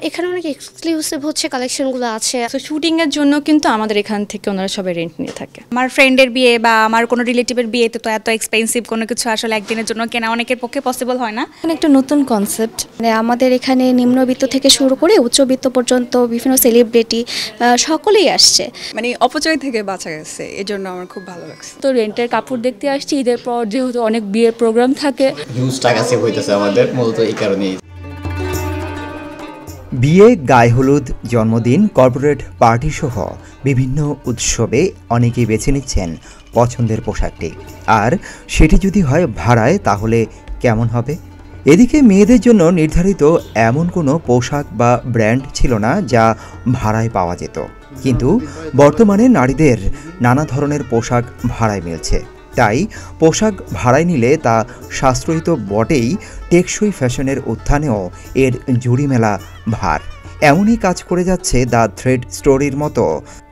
এখানে অনেক এক্সক্লুসিভ হচ্ছে কালেকশনগুলো আছে। তো শুটিংয়ের জন্য কিন্তু আমাদের এখান থেকে ওনারা সবাই রেন্ট নিয়ে থাকে। আমার ফ্রেন্ডের বিয়ে বা আমার কোনো রিলেটিভের বিয়েতে তো এত এক্সপেন্সিভ কোনো কিছু আসলে একদিনের জন্য কেনা অনেকের পক্ষে পসিবল হয় না। একটা নতুন কনসেপ্ট, মানে আমাদের এখানে নিম্নবিত্ত থেকে শুরু করে উচ্চবিত্ত পর্যন্ত বিভিন্ন সেলিব্রিটি সকলেই আসছে। মানে অপচয় থেকে বাঁচা গেছে, এই জন্য আমার খুব ভালো লাগছে। তো রেন্টের কাপড় দেখতে আসছি ঈদের পর, যেহেতু অনেক বিয়ের প্রোগ্রাম থাকে, হিউজ টাকা সেভ হইতেছে আমাদের, মূলত এই কারণেই। বিয়ে, গায়ে হলুদ, জন্মদিন, কর্পোরেট পার্টি সহ বিভিন্ন উৎসবে অনেকেই বেছে নিচ্ছেন পছন্দের পোশাকটি। আর সেটি যদি হয় ভাড়ায়, তাহলে কেমন হবে? এদিকে মেয়েদের জন্য নির্ধারিত এমন কোনো পোশাক বা ব্র্যান্ড ছিল না যা ভাড়ায় পাওয়া যেত, কিন্তু বর্তমানে নারীদের নানা ধরনের পোশাক ভাড়ায় মিলছে। তাই পোশাক ভাড়ায় নিলে তা সাশ্রয়ী তো বটেই, টেকসই ফ্যাশনের উত্থানেও এর জুড়ি মেলা ভার। এমনই কাজ করে যাচ্ছে দ্য থ্রেড স্টোরির মতো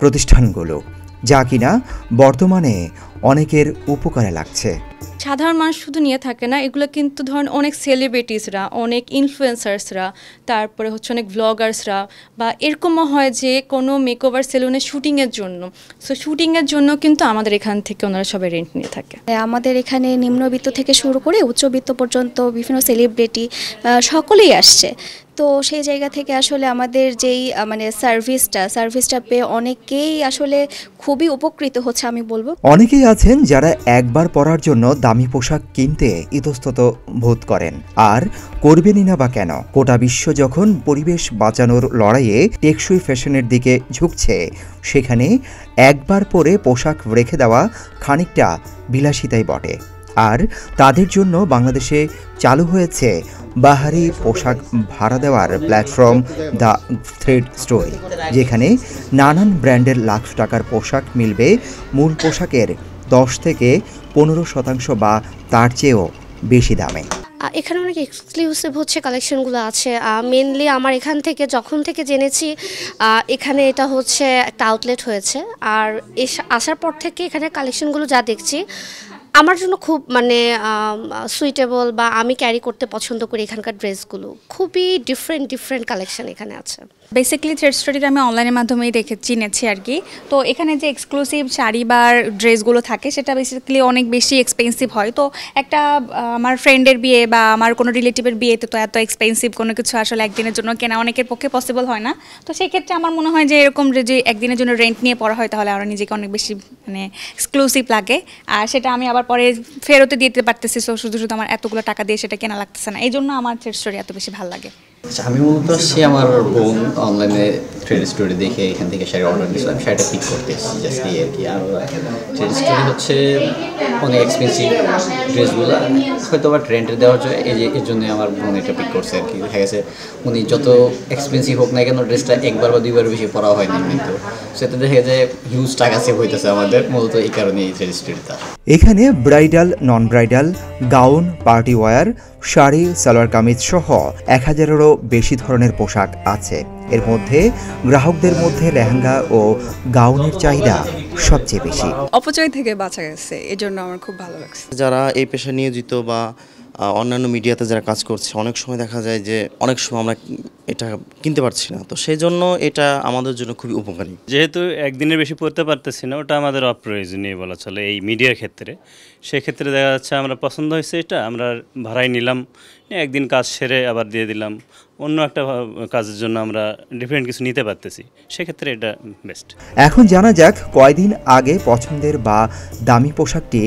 প্রতিষ্ঠানগুলো, যা কিনা বর্তমানে অনেকের উপকারে লাগছে। সাধারণ মানুষ শুধু নিয়ে থাকে না, এগুলো কিন্তু ধরেন অনেক সেলিব্রিটিসরা, অনেক ইনফ্লুয়েন্সার্সরা, তারপরে হচ্ছে অনেক ব্লগার্সরা, বা এরকমও হয় যে কোনো মেকওভার সেলুনের শুটিংয়ের জন্য, সো শুটিংয়ের জন্য কিন্তু আমাদের এখান থেকে ওনারা সবাই রেন্ট নিয়ে থাকে। আমাদের এখানে নিম্নবিত্ত থেকে শুরু করে উচ্চবিত্ত পর্যন্ত বিভিন্ন সেলিব্রিটি সকলেই আসছে। তো সেই জায়গা থেকে আসলে আমাদের যেই মানে সার্ভিসটা পেয়ে অনেকেই আসলে খুবই উপকৃত হচ্ছে আমি বলবো। অনেকেই আছেন যারা একবার পরার জন্য দামি পোশাক কিনতে ইতস্তত বোধ করেন, আর করবেনই না বা কেন? গোটা বিশ্ব যখন পরিবেশ বাঁচানোর লড়াইয়ে টেকসই ফ্যাশনের দিকে ঝুঁকছে, সেখানে একবার পরে পোশাক রেখে দেওয়া খানিকটা বিলাসিতাই বটে। আর তাদের জন্য বাংলাদেশে চালু হয়েছে বাহারি পোশাক ভাড়া দেওয়ার প্ল্যাটফর্ম দ্য থ্রেড স্টোরি, যেখানে নানান ব্র্যান্ডের লাখ টাকার পোশাক মিলবে মূল পোশাকের 10 থেকে 15% বা তার চেয়েও বেশি দামে। এখানে অনেক এক্সক্লুসিভ হচ্ছে কালেকশনগুলো আছে। মেনলি আমার এখান থেকে যখন থেকে জেনেছি, এখানে এটা হচ্ছে একটা আউটলেট হয়েছে, আর আসার পর থেকে এখানে কালেকশনগুলো যা দেখছি আমার জন্য খুব মানে সুইটেবল, বা আমি ক্যারি করতে পছন্দ করি। এখানকার ড্রেসগুলো খুবই ডিফারেন্ট কালেকশন এখানে আছে। বেসিক্যালি থ্রেড স্টোরিটা আমি অনলাইনের মাধ্যমেই চিনেছি আর কি। তো এখানে যে এক্সক্লুসিভ শাড়ি বা ড্রেসগুলো থাকে সেটা বেসিক্যালি অনেক বেশি এক্সপেন্সিভ হয়। তো একটা আমার ফ্রেন্ডের বিয়ে বা আমার কোনো রিলেটিভের বিয়েতে তো এত এক্সপেন্সিভ কোনো কিছু আসলে একদিনের জন্য কেনা অনেকের পক্ষে পসিবল হয় না। তো সেই ক্ষেত্রে আমার মনে হয় যে এরকম যে একদিনের জন্য রেন্ট নিয়ে পড়া হয়, তাহলে আরও নিজেকে অনেক বেশি মানে এক্সক্লুসিভ লাগে। আর সেটা আমি আবার পরে ফেরতে দিতে পারতেছি, সো শুধু আমার এতগুলো টাকা দিয়ে সেটা কেনা লাগতেছে না। এই জন্য আমার থ্রেড স্টোরি এত বেশি ভালো লাগে। আমি মূলত আসছি আমার বোন অনলাইনে থ্রেড স্টোরি দেখে এখান থেকে শাড়ি অর্ডার দিয়েছিলাম, শাড়িটা পিক করতে এসেছি জাস্ট এই আর কি। আর থ্রেড স্টোরি হচ্ছে অনেক এক্সপেন্সিভ ড্রেসগুলো হয়তো বা রেন্টে দেওয়ার জন্য, এর জন্য আমার বোন এটা পিক করছে আর কি। দেখা গেছে উনি যত এক্সপেন্সিভ হোক না কেন, ড্রেসটা একবার বা দুইবার বেশি পরা হয়নি, কিন্তু সেটা দেখা যায় হিউজ টাকা সেভ হইতেছে আমাদের, মূলত এই কারণেই এই থ্রেড স্টোরিটা। এখানে bridal, non bridal, gown, party wear, sari, salwar kameez সহ 1000-এরও বেশি ধরনের পোশাক আছে। এর মধ্যে গ্রাহকদের মধ্যে লেহেঙ্গা ও গাউনের চাহিদা সবচেয়ে বেশি। অপচয় থেকে বাঁচা গেছে, এই জন্য আমার খুব ভালো লাগছে। যারা এই পেশায় নিয়োজিত বা অন্যান্য মিডিয়াতে যারা কাজ করছে, অনেক সময় দেখা যায় যে অনেক সময় আমরা এটা কিনতে পারছি না, তো সেই জন্য এটা আমাদের জন্য খুবই উপকারী। যেহেতু একদিনের বেশি পড়তে পারতেছি না, ওটা আমাদের অপ্রয়োজনীয় বলা চলে এই মিডিয়ার ক্ষেত্রে। সেক্ষেত্রে দেখা যাচ্ছে আমরা পছন্দ হয়েছে এটা আমরা ভাড়ায় নিলাম, একদিন কাজ সেরে আবার দিয়ে দিলাম, অন্য একটা কাজের জন্য আমরা ডিফারেন্ট কিছু নিতে পারতেছি, সেক্ষেত্রে এটা বেস্ট। এখন জানা যাক কয়দিন আগে পছন্দের বা দামি পোশাকটি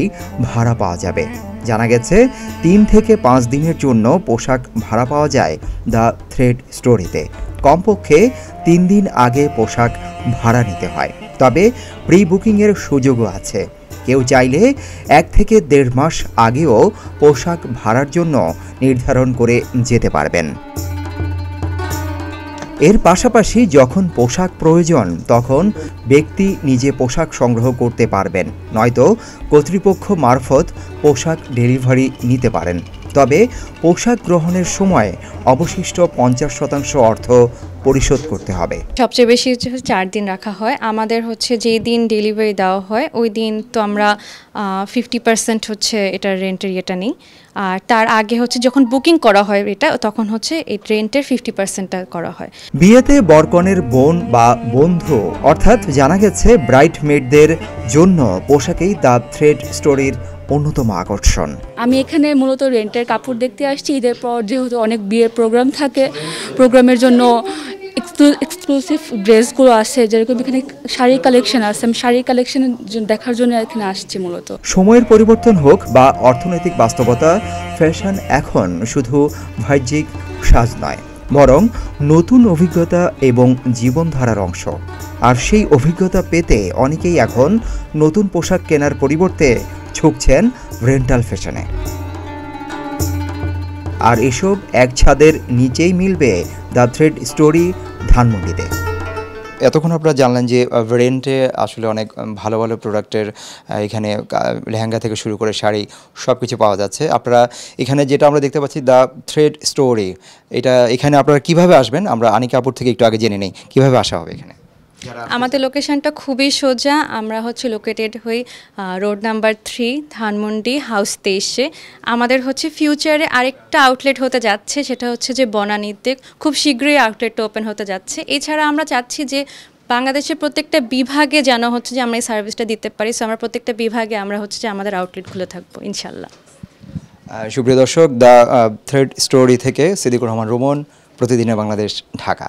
ভাড়া পাওয়া যাবে। জানা গেছে 3 থেকে 5 দিনের জন্য পোশাক ভাড়া পাওয়া যায় দ্য থ্রেড স্টোরিতে। কমপক্ষে 3 দিন আগে পোশাক ভাড়া নিতে হয়, তবে প্রি বুকিংয়ের সুযোগও আছে। কেউ চাইলে 1 থেকে 1.5 মাস আগেও পোশাক ভাড়ার জন্য নির্ধারণ করে যেতে পারবেন। এর পাশাপাশি যখন পোশাক প্রয়োজন, তখন ব্যক্তি নিজে পোশাক সংগ্রহ করতে পারবেন, নয়তো কর্তৃপক্ষ মারফত পোশাক ডেলিভারি নিতে পারেন। তবে পোশাক গ্রহণের সময় অবশিষ্ট 50% অর্থ পরিশোধ করতে হবে। সবচেয়ে বেশি হচ্ছে 4 দিন রাখা হয়। আমাদের হচ্ছে যেই দিন ডেলিভারি দেওয়া হয় ওই দিন তো আমরা 50% হচ্ছে এটার রেন্টের ইয়েটা নিই, আর তার আগে হচ্ছে যখন বুকিং করা হয় এটা তখন হচ্ছে এই রেন্টের 50%টা করা হয়। বিয়েতে বরকনের বোন বা বন্ধু অর্থাৎ জানা গেছে ব্রাইড মেডদের জন্য পোশাকেই দ্য থ্রেড স্টোরির অন্যতম আকর্ষণ। আমি এখানে মূলত রেন্টের কাপড় দেখতে আসছি। ঈদের পর যেহেতু অনেক বিয়ের প্রোগ্রাম থাকে, প্রোগ্রামের জন্য এক্সক্লুসিভ ড্রেসগুলো আছে, যেরকম এখানে শাড়ি কালেকশন আছে, আমি শাড়ি কালেকশন দেখার জন্য এখানে আসছি মূলত। সময়ের পরিবর্তন হোক বা অর্থনৈতিক বাস্তবতা, ফ্যাশন এখন শুধু বাহ্যিক সাজ নয়, বরং নতুন অভিজ্ঞতা এবং জীবনধারার অংশ। আর সেই অভিজ্ঞতা পেতে অনেকেই এখন নতুন পোশাক কেনার পরিবর্তে ঝুঁকছেন রেন্টাল ফ্যাশনে। আর এসব এক ছাদের নিচেই মিলবে দ্য থ্রেড স্টোরি ধানমন্ডিতে। এতক্ষণ আপনারা জানলেন যে রেন্টে আসলে অনেক ভালো ভালো প্রোডাক্টের এখানে লেহেঙ্গা থেকে শুরু করে শাড়ি সব কিছু পাওয়া যাচ্ছে। আপনারা এখানে যেটা আমরা দেখতে পাচ্ছি দ্য থ্রেড স্টোরি, এটা এখানে আপনারা কিভাবে আসবেন আমরা আনিকা আপুর থেকে একটু আগে জেনে নেই কিভাবে আসা হবে এখানে। আমাদের লোকেশনটা খুবই সোজা। আমরা হচ্ছে লোকেটেড হই রোড নাম্বার 3 ধানমন্ডি হাউস 23-এ। আমাদের হচ্ছে ফিউচারে আরেকটা আউটলেট হতে যাচ্ছে, সেটা হচ্ছে যে বনানীতে খুব শীঘ্রই আউটলেটটা ওপেন হতে যাচ্ছে। এছাড়া আমরা চাচ্ছি যে বাংলাদেশের প্রত্যেকটা বিভাগে যেন হচ্ছে যে আমরা এই সার্ভিসটা দিতে পারি। সো আমরা প্রত্যেকটা বিভাগে আমরা হচ্ছে যে আমাদের আউটলেট খুলে থাকবো ইনশাল্লাহ। সুপ্রিয় দর্শক, দ্য থ্রেড স্টোরি থেকে সিদ্দিকুর রহমান রোমন, প্রতিদিনের বাংলাদেশ, ঢাকা।